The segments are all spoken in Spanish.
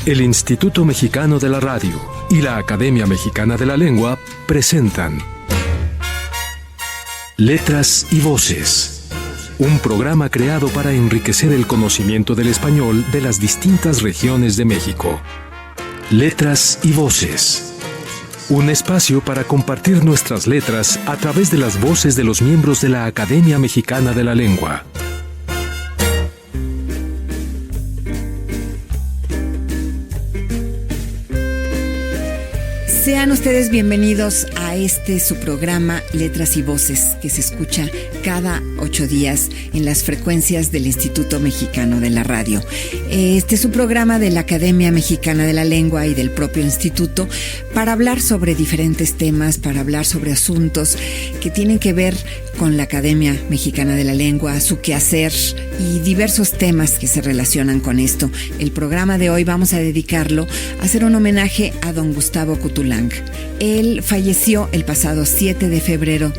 El Instituto Mexicano de la Radio y la Academia Mexicana de la Lengua presentan Letras y Voces, un programa creado para enriquecer el conocimiento del español de las distintas regiones de México. Letras y Voces, un espacio para compartir nuestras letras a través de las voces de los miembros de la Academia Mexicana de la Lengua. Sean ustedes bienvenidos a su programa Letras y Voces, que se escucha cada 8 días en las frecuencias del Instituto Mexicano de la Radio. Este es un programa de la Academia Mexicana de la Lengua y del propio instituto para hablar sobre diferentes temas, para hablar sobre asuntos que tienen que ver con la Academia Mexicana de la Lengua, su quehacer y diversos temas que se relacionan con esto. El programa de hoy vamos a dedicarlo a hacer un homenaje a don Gustavo Couto-Lang. Él falleció el pasado 7 de febrero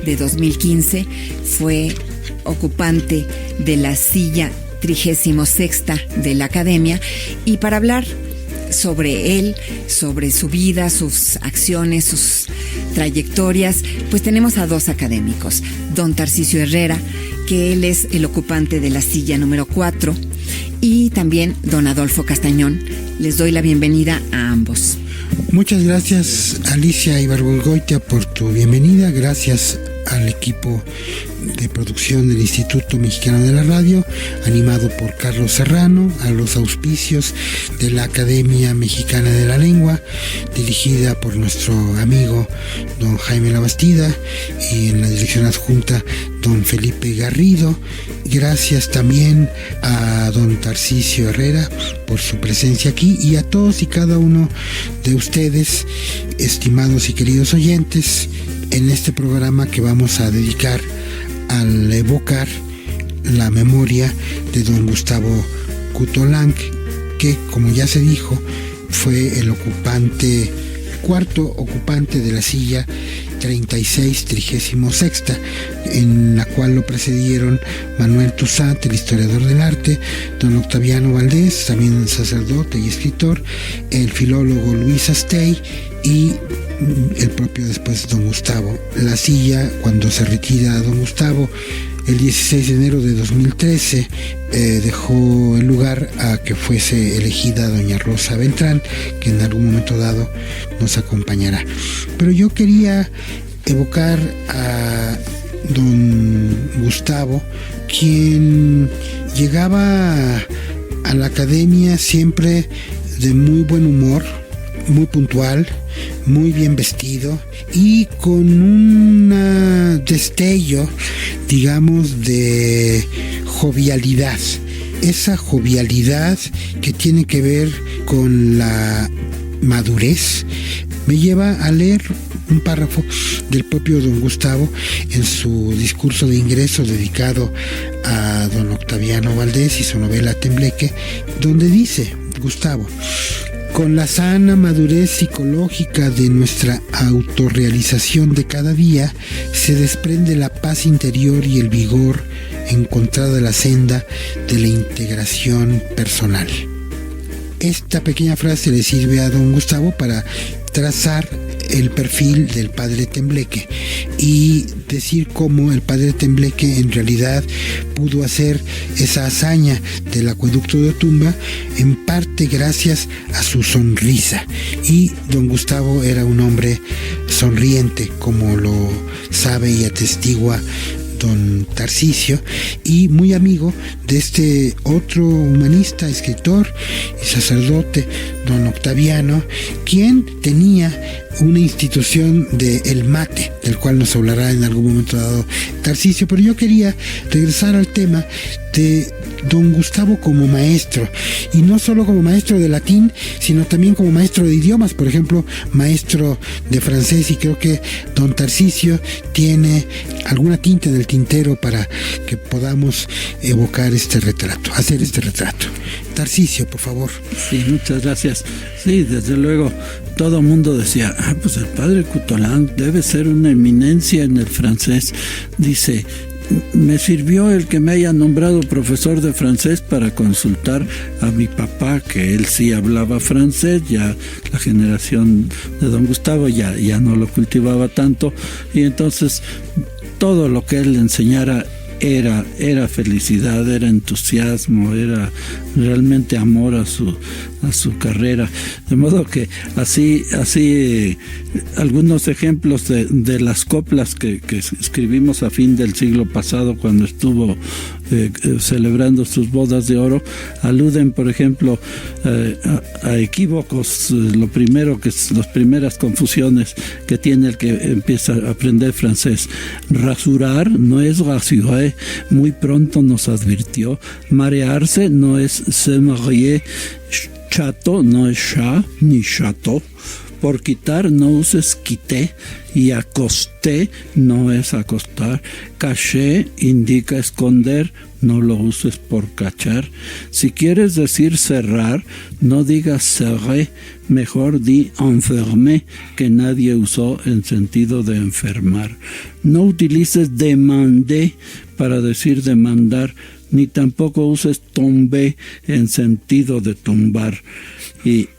de 2015, fue ocupante de la silla 36ª de la Academia, y para hablar sobre él, sobre su vida, sus acciones, sus trayectorias, pues tenemos a dos académicos, don Tarcisio Herrera, que él es el ocupante de la silla número 4, y también don Adolfo Castañón. Les doy la bienvenida a ambos. Muchas gracias, Alicia Ibargüengoitia, por tu bienvenida. Gracias al equipo de producción del Instituto Mexicano de la Radio, animado por Carlos Serrano, a los auspicios de la Academia Mexicana de la Lengua, dirigida por nuestro amigo don Jaime Labastida, y en la dirección adjunta don Felipe Garrido. Gracias también a don Tarcisio Herrera por su presencia aquí, y a todos y cada uno de ustedes, estimados y queridos oyentes, en este programa que vamos a dedicar al evocar la memoria de don Gustavo Couto-Lang, que, como ya se dijo, fue el cuarto ocupante de la silla 36ª, en la cual lo precedieron Manuel Toussaint, el historiador del arte, don Octaviano Valdés, también sacerdote y escritor, el filólogo Luis Astey y el propio después don Gustavo. La silla, cuando se retira don Gustavo el 16 de enero de 2013, dejó el lugar a que fuese elegida doña Rosa Beltrán, que en algún momento dado nos acompañará. Pero yo quería evocar a don Gustavo, quien llegaba a la academia siempre de muy buen humor, muy puntual, muy bien vestido y con un destello, digamos, de jovialidad. Esa jovialidad que tiene que ver con la madurez me lleva a leer un párrafo del propio don Gustavo en su discurso de ingreso dedicado a don Octaviano Valdés y su novela Tembleque, donde dice Gustavo: con la sana madurez psicológica de nuestra autorrealización de cada día, se desprende la paz interior y el vigor encontrada en la senda de la integración personal. Esta pequeña frase le sirve a don Gustavo para trazar el perfil del padre Tembleque y decir cómo el padre Tembleque en realidad pudo hacer esa hazaña del acueducto de Otumba en parte gracias a su sonrisa. Y don Gustavo era un hombre sonriente, como lo sabe y atestigua don Tarcisio, y muy amigo de este otro humanista, escritor y sacerdote, don Octaviano, quien tenía una institución de el mate, del cual nos hablará en algún momento dado Tarcisio. Pero yo quería regresar al tema de don Gustavo como maestro, y no solo como maestro de latín, sino también como maestro de idiomas, por ejemplo, maestro de francés, y creo que don Tarcisio tiene alguna tinta en el tintero para que podamos evocar este retrato, hacer este retrato. Tarcisio, por favor. Sí, muchas gracias. Sí, desde luego, todo el mundo decía, pues el padre Couto-Lang debe ser una eminencia en el francés. Dice, me sirvió el que me haya nombrado profesor de francés para consultar a mi papá, que él sí hablaba francés, ya la generación de don Gustavo ya no lo cultivaba tanto, y entonces todo lo que él le enseñara era felicidad, era entusiasmo, era realmente amor a su carrera. De modo que así algunos ejemplos de las coplas que escribimos a fin del siglo pasado, cuando estuvo celebrando sus bodas de oro, aluden, por ejemplo, a equívocos. Las primeras confusiones que tiene el que empieza a aprender francés. Rasurar no es rassurer, muy pronto nos advirtió. Marearse no es se marier. Chato no es chat ni chateau. Por quitar no uses quité, y acosté no es acostar. Caché indica esconder, no lo uses por cachar. Si quieres decir cerrar, no digas cerré, mejor di enfermé, que nadie usó en sentido de enfermar. No utilices demandé para decir demandar, ni tampoco uses tombé en sentido de tumbar. Y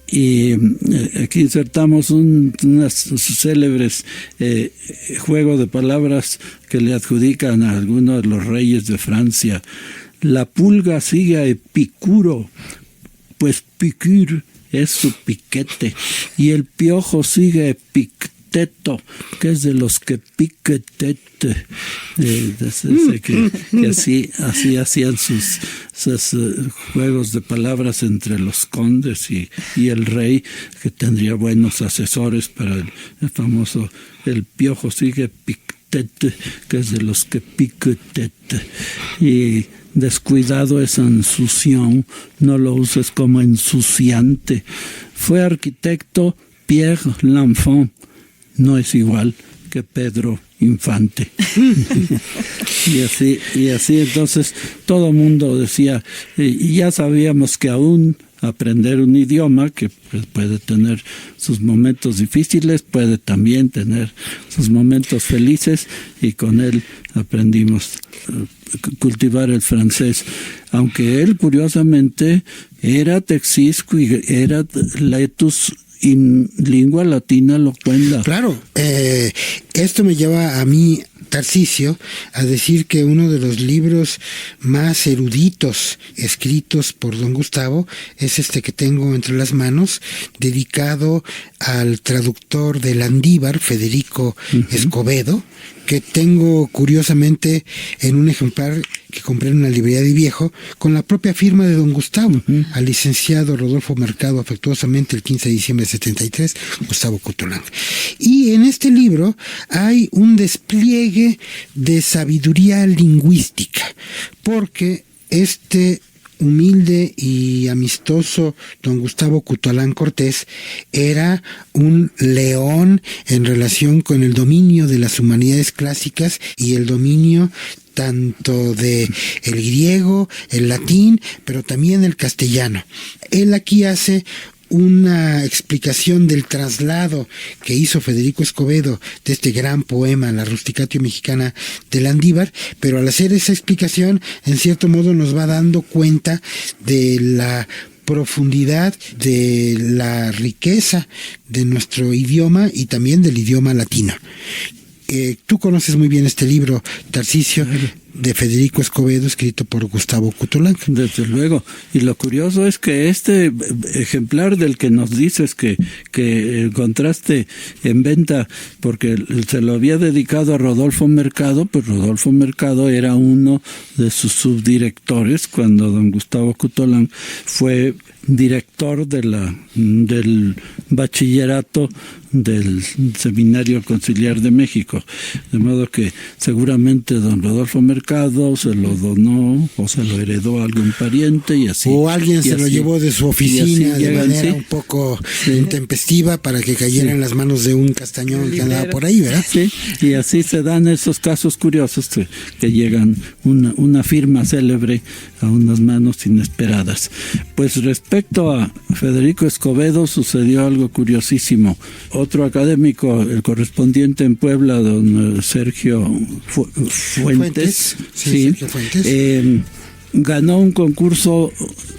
aquí insertamos unas célebres juego de palabras que le adjudican a algunos de los reyes de Francia. La pulga sigue a Epicuro, pues piqûre es su piquete, y el piojo sigue a Epicteto, que es de los que piquetete, que así hacían sus juegos de palabras entre los condes y el rey, que tendría buenos asesores para el famoso el piojo sigue Pictete, que es de los que piquetete, y descuidado es ensuciant, no lo uses como ensuciante. Fue arquitecto Pierre l'Enfant, no es igual que Pedro Infante. y así entonces todo mundo decía, y ya sabíamos que aún aprender un idioma, que puede tener sus momentos difíciles, puede también tener sus momentos felices, y con él aprendimos a cultivar el francés, aunque él curiosamente era texisco y era letus in lingua latina loquenda. Claro, esto me lleva a mí, Tarcisio, a decir que uno de los libros más eruditos escritos por don Gustavo es este que tengo entre las manos, dedicado al traductor de Landívar, Federico Escobedo, que tengo curiosamente en un ejemplar que compré en una librería de viejo, con la propia firma de don Gustavo, al licenciado Rodolfo Mercado, afectuosamente el 15 de diciembre de 73, Gustavo Coutolin. Y en este libro hay un despliegue de sabiduría lingüística, porque este humilde y amistoso don Gustavo Coutolin Cortés era un león en relación con el dominio de las humanidades clásicas y el dominio tanto de el griego, el latín, pero también el castellano. Él aquí hace una explicación del traslado que hizo Federico Escobedo de este gran poema, La Rusticatio Mexicana de Landívar, pero al hacer esa explicación, en cierto modo nos va dando cuenta de la profundidad, de la riqueza de nuestro idioma y también del idioma latino. Tú conoces muy bien este libro, Tarcisio, de Federico Escobedo, escrito por Gustavo Coutolin. Desde luego. Y lo curioso es que este ejemplar del que nos dices que encontraste en venta, porque se lo había dedicado a Rodolfo Mercado, pues Rodolfo Mercado era uno de sus subdirectores cuando don Gustavo Coutolin fue director del bachillerato del Seminario Conciliar de México. De modo que seguramente don Rodolfo Mercado se lo donó o se lo heredó a algún pariente y así. O alguien se lo llevó de su oficina de manera un poco intempestiva para que cayera en las manos de un castañón que andaba por ahí, ¿verdad? Sí, y así se dan esos casos curiosos que llegan una firma célebre a unas manos inesperadas. Pues respecto Federico Escobedo sucedió algo curiosísimo. Otro académico, el correspondiente en Puebla, don Sergio Fuentes, Sergio Fuentes. Ganó un concurso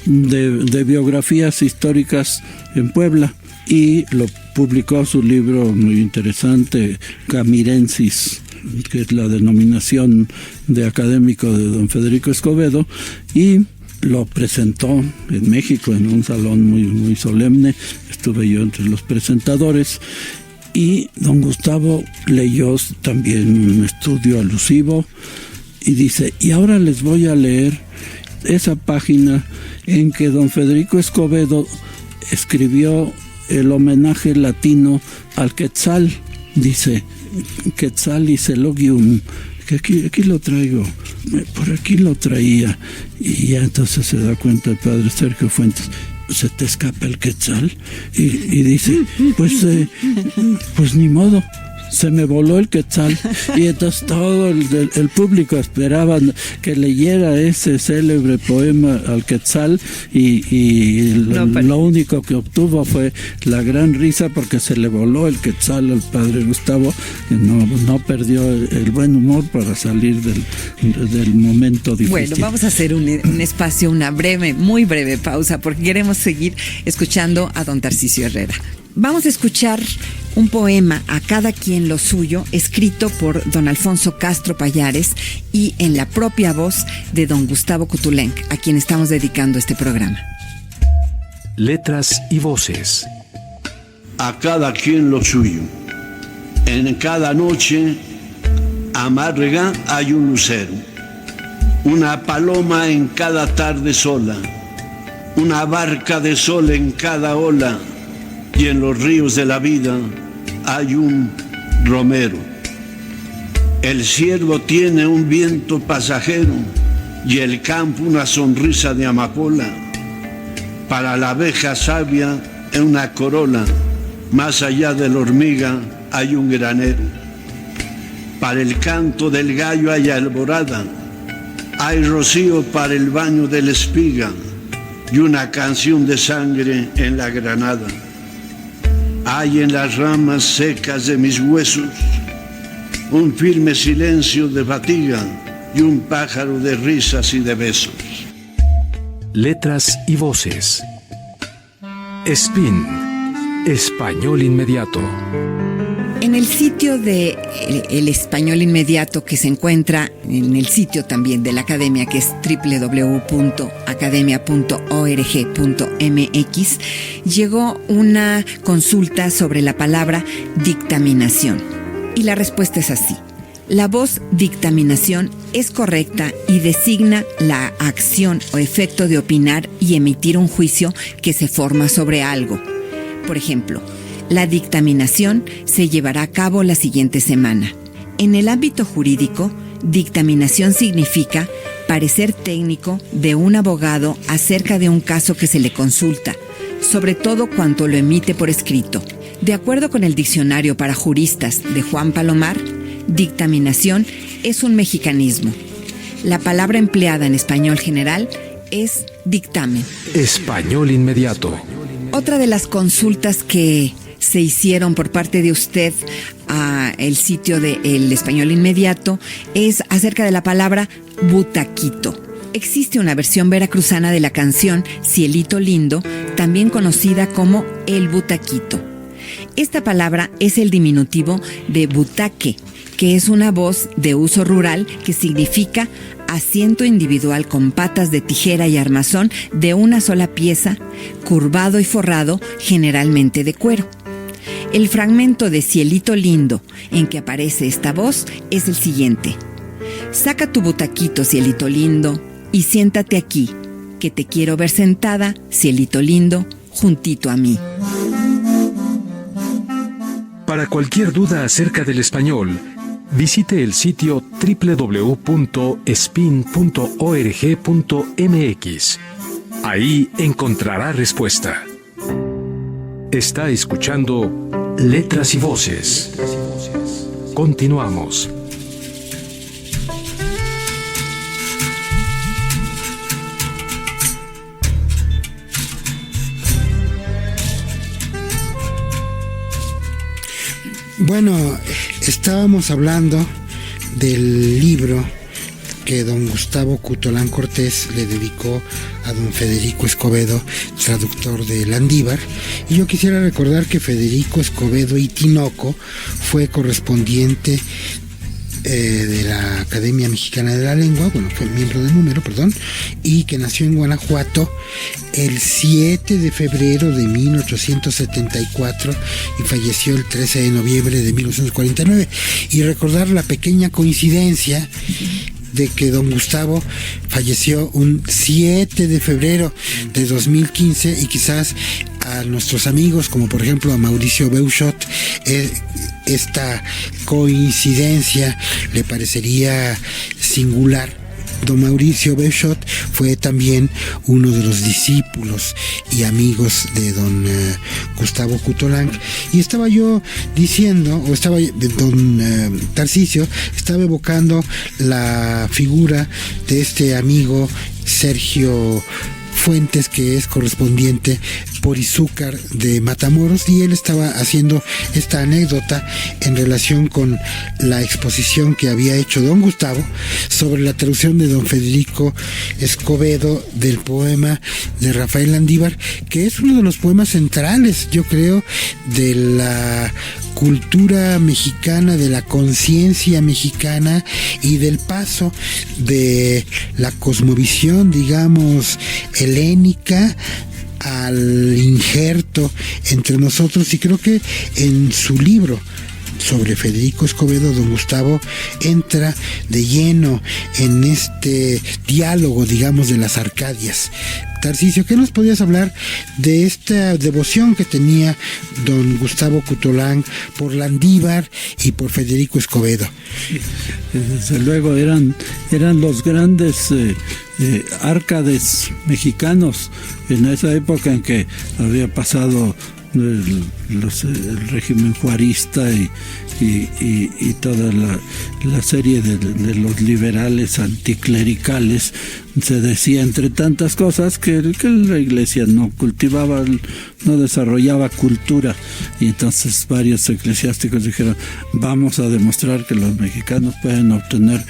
de biografías históricas en Puebla y lo publicó su libro muy interesante, Camirensis, que es la denominación de académico de don Federico Escobedo, y lo presentó en México en un salón muy, muy solemne. Estuve yo entre los presentadores y don Gustavo leyó también un estudio alusivo y dice, y ahora les voy a leer esa página en que don Federico Escobedo escribió el homenaje latino al Quetzal. Dice, Quetzalis elogium, que aquí lo traigo, por aquí lo traía, y ya entonces se da cuenta el padre Sergio Fuentes, se te escapa el Quetzal, y dice, pues ni modo, se me voló el Quetzal. Y entonces todo el público esperaba que leyera ese célebre poema al Quetzal, y lo único que obtuvo fue la gran risa porque se le voló el Quetzal al padre Gustavo, que no perdió el buen humor para salir del momento difícil. Bueno, vamos a hacer un espacio, una muy breve pausa, porque queremos seguir escuchando a don Tarcisio Herrera. Vamos a escuchar un poema, A cada quien lo suyo, escrito por don Alfonso Castro Pallares y en la propia voz de don Gustavo Kutulenc, a quien estamos dedicando este programa. Letras y voces. A cada quien lo suyo. En cada noche amarga hay un lucero, una paloma en cada tarde sola, una barca de sol en cada ola, y en los ríos de la vida hay un romero. El ciervo tiene un viento pasajero y el campo una sonrisa de amapola. Para la abeja sabia en una corola, más allá de la hormiga hay un granero. Para el canto del gallo hay alborada, hay rocío para el baño de la espiga y una canción de sangre en la granada. Hay en las ramas secas de mis huesos un firme silencio de fatiga y un pájaro de risas y de besos. Letras y voces. SPIN, Español Inmediato. En el sitio de El Español Inmediato, que se encuentra en el sitio también de la Academia, que es www.academia.org.mx, llegó una consulta sobre la palabra dictaminación. Y la respuesta es así. La voz dictaminación es correcta y designa la acción o efecto de opinar y emitir un juicio que se forma sobre algo. Por ejemplo, la dictaminación se llevará a cabo la siguiente semana. En el ámbito jurídico, dictaminación significa parecer técnico de un abogado acerca de un caso que se le consulta, sobre todo cuando lo emite por escrito. De acuerdo con el Diccionario para Juristas de Juan Palomar, dictaminación es un mexicanismo. La palabra empleada en español general es dictamen. Español Inmediato. Otra de las consultas que se hicieron por parte de usted a el sitio de El Español Inmediato es acerca de la palabra butaquito. Existe una versión veracruzana de la canción Cielito Lindo, también conocida como El Butaquito. Esta palabra es el diminutivo de butaque, que es una voz de uso rural que significa asiento individual con patas de tijera y armazón de una sola pieza, curvado y forrado, generalmente de cuero. El fragmento de Cielito Lindo en que aparece esta voz es el siguiente. Saca tu butaquito, cielito lindo, y siéntate aquí, que te quiero ver sentada, cielito lindo, juntito a mí. Para cualquier duda acerca del español, visite el sitio www.spin.org.mx. Ahí encontrará respuesta. Está escuchando Letras y Voces. Continuamos. Bueno, estábamos hablando del libro que don Gustavo Coutolán Cortés le dedicó a don Federico Escobedo, traductor de Landívar, y yo quisiera recordar que Federico Escobedo y Tinoco fue correspondiente de la Academia Mexicana de la Lengua, bueno, fue miembro de número, y que nació en Guanajuato el 7 de febrero de 1874 y falleció el 13 de noviembre de 1949. Y recordar la pequeña coincidencia de que don Gustavo falleció un 7 de febrero de 2015, y quizás a nuestros amigos, como por ejemplo a Mauricio Beuchot, esta coincidencia le parecería singular. Don Mauricio Beuchot fue también uno de los discípulos y amigos de don Gustavo Coutolán, y estaba yo diciendo, o estaba don Tarcisio estaba evocando la figura de este amigo Sergio Fuentes, que es correspondiente por Izúcar de Matamoros, y él estaba haciendo esta anécdota en relación con la exposición que había hecho don Gustavo sobre la traducción de don Federico Escobedo del poema de Rafael Landívar, que es uno de los poemas centrales, yo creo, de la cultura mexicana, de la conciencia mexicana y del paso de la cosmovisión, digamos, helénica al injerto entre nosotros. Y creo que en su libro sobre Federico Escobedo, don Gustavo entra de lleno en este diálogo, digamos, de las Arcadias. Tarcisio, ¿qué nos podías hablar de esta devoción que tenía don Gustavo Coutolán por Landívar y por Federico Escobedo? Desde luego eran los grandes árcades mexicanos en esa época en que había pasado el régimen juarista y toda la serie de los liberales anticlericales. Se decía, entre tantas cosas, que la iglesia no cultivaba, no desarrollaba cultura, y entonces varios eclesiásticos dijeron: vamos a demostrar que los mexicanos pueden obtener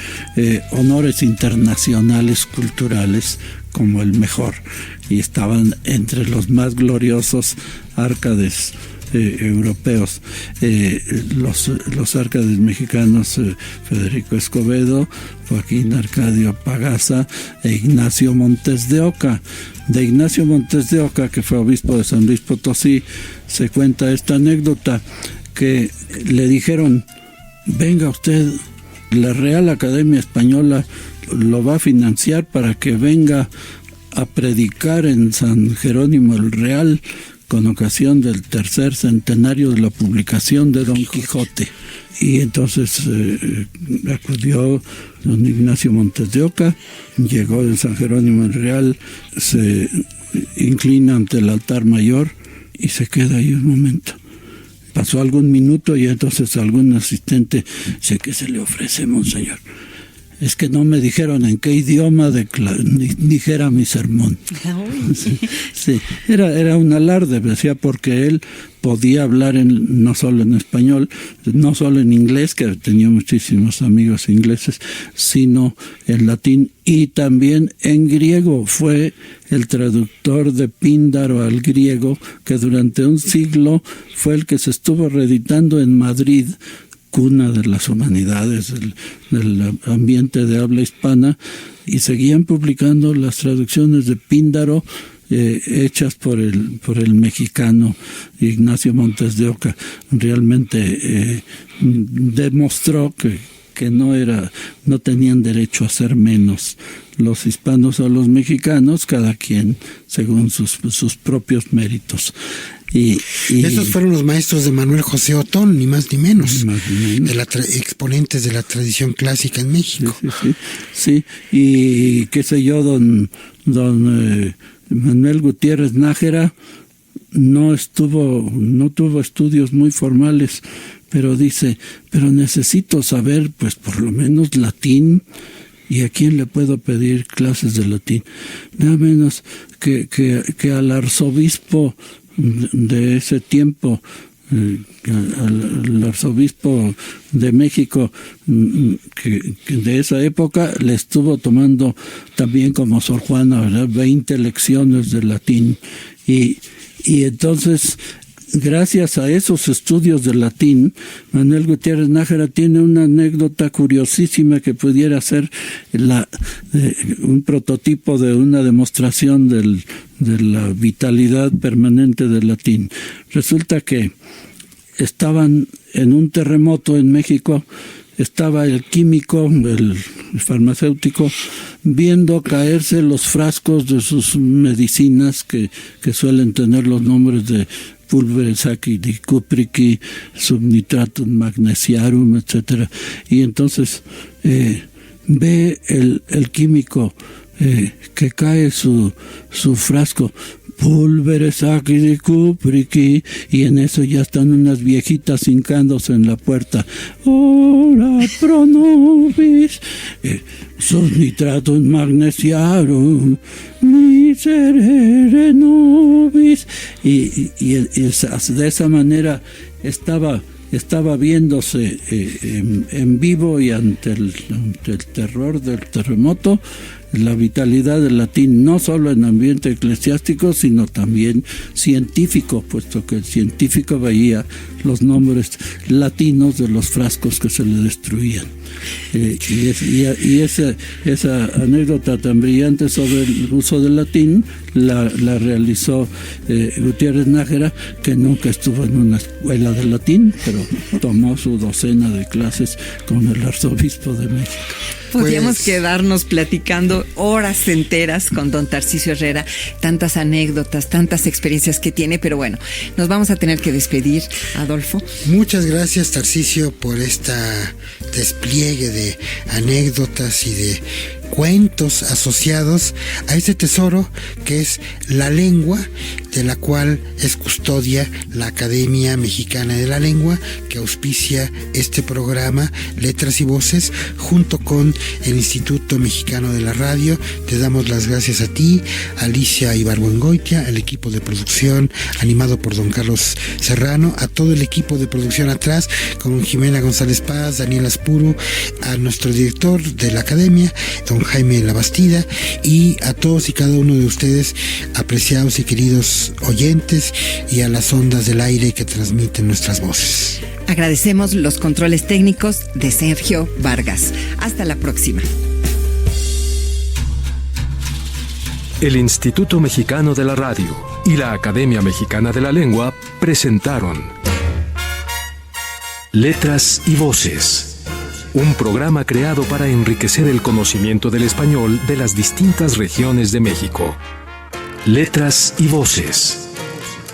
honores internacionales culturales como el mejor, y estaban entre los más gloriosos árcades europeos, los árcades mexicanos, Federico Escobedo, Joaquín Arcadio Pagaza e Ignacio Montes de Oca. De Ignacio Montes de Oca, que fue obispo de San Luis Potosí, se cuenta esta anécdota, que le dijeron: venga usted, la Real Academia Española lo va a financiar para que venga a predicar en San Jerónimo el Real con ocasión del tercer centenario de la publicación de Don Quijote. Y entonces acudió don Ignacio Montes de Oca, llegó de San Jerónimo el Real, se inclina ante el altar mayor y se queda ahí un momento. Pasó algún minuto y entonces algún asistente dice: ¿qué se le ofrece, monseñor? Es que no me dijeron en qué idioma dijera mi sermón. Sí, era un alarde, decía, porque él podía hablar no solo en español, no solo en inglés, que tenía muchísimos amigos ingleses, sino en latín y también en griego. Fue el traductor de Píndaro al griego, que durante un siglo fue el que se estuvo reeditando en Madrid, cuna de las humanidades, del ambiente de habla hispana, y seguían publicando las traducciones de Píndaro hechas por el mexicano Ignacio Montes de Oca. Realmente demostró que no tenían derecho a ser menos los hispanos o los mexicanos, cada quien según sus propios méritos. Y esos fueron los maestros de Manuel José Otón, ni más ni menos, de exponentes de la tradición clásica en México. Sí. Y qué sé yo, don Manuel Gutiérrez Nájera no tuvo estudios muy formales, pero dice: pero necesito saber, pues, por lo menos latín. ¿Y a quién le puedo pedir clases de latín? Nada menos que al arzobispo de ese tiempo, al arzobispo de México que de esa época le estuvo tomando también como Sor Juana, ¿verdad? 20 lecciones de latín y entonces gracias a esos estudios de latín, Manuel Gutiérrez Nájera tiene una anécdota curiosísima que pudiera ser un prototipo de una demostración de la vitalidad permanente del latín. Resulta que estaban en un terremoto en México, estaba el químico, el farmacéutico, viendo caerse los frascos de sus medicinas que suelen tener los nombres de pulveres acidicuprici, subnitratum magnesiarum, etc. Y entonces ve el químico que cae su frasco, pulveres acidicuprici, y en eso ya están unas viejitas hincándose en la puerta. Ora pro nobis, subnitratum magnesiarum, miserere nobis. Y de esa manera estaba viéndose en vivo y ante el terror del terremoto la vitalidad del latín, no solo en ambiente eclesiástico, sino también científico, puesto que el científico veía los nombres latinos de los frascos que se le destruían. Y esa anécdota tan brillante sobre el uso del latín la realizó Gutiérrez Nájera, que nunca estuvo en una escuela de latín, pero tomó su docena de clases con el arzobispo de México. Podríamos quedarnos platicando horas enteras con don Tarcisio Herrera, tantas anécdotas, tantas experiencias que tiene, pero bueno, nos vamos a tener que despedir, Adolfo. Muchas gracias, Tarcisio, por este despliegue de anécdotas y de cuentos asociados a este tesoro que es la lengua, de la cual es custodia la Academia Mexicana de la Lengua, que auspicia este programa Letras y Voces junto con el Instituto Mexicano de la Radio. Te damos las gracias a ti, Alicia Ibargüengoitia, al equipo de producción animado por don Carlos Serrano, a todo el equipo de producción atrás con Jimena González Paz, Daniel Aspuru, a nuestro director de la Academia, don Jaime Labastida, y a todos y cada uno de ustedes, apreciados y queridos oyentes, y a las ondas del aire que transmiten nuestras voces. Agradecemos los controles técnicos de Sergio Vargas. Hasta la próxima. El Instituto Mexicano de la Radio y la Academia Mexicana de la Lengua presentaron Letras y Voces, un programa creado para enriquecer el conocimiento del español de las distintas regiones de México. Letras y Voces,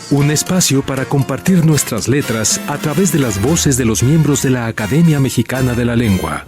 un espacio para compartir nuestras letras a través de las voces de los miembros de la Academia Mexicana de la Lengua.